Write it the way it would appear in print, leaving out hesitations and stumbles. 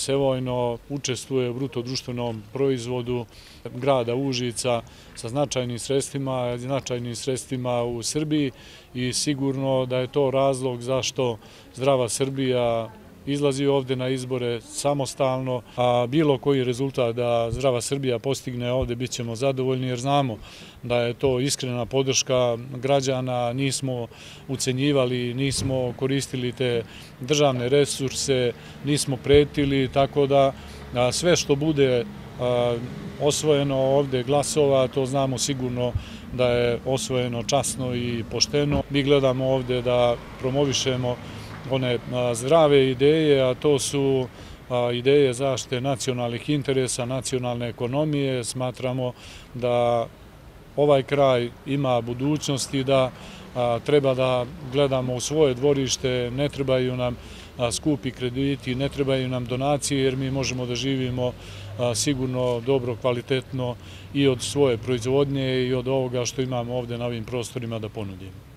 Sevojno učestvuje u bruto društvenom proizvodu grada Užica sa značajnim sredstvima u Srbiji i sigurno da je to razlog zašto Zdrava Srbija izlazi ovde na izbore samostalno, a bilo koji rezultat da Zdrava Srbija postigne ovde bit ćemo zadovoljni jer znamo da je to iskrena podrška građana, nismo ucenjivali, nismo koristili te državne resurse, nismo pretili, tako da sve što bude osvojeno ovde glasova, to znamo sigurno da je osvojeno časno i pošteno. Mi gledamo ovde da promovišemo one zdrave ideje, a to su ideje zaštite nacionalnih interesa, nacionalne ekonomije. Smatramo da ovaj kraj ima budućnosti, da treba da gledamo u svoje dvorište, ne trebaju nam skupi krediti, ne trebaju nam donacije jer mi možemo da živimo sigurno dobro, kvalitetno i od svoje proizvodnje i od ovoga što imamo ovde na ovim prostorima da ponudimo.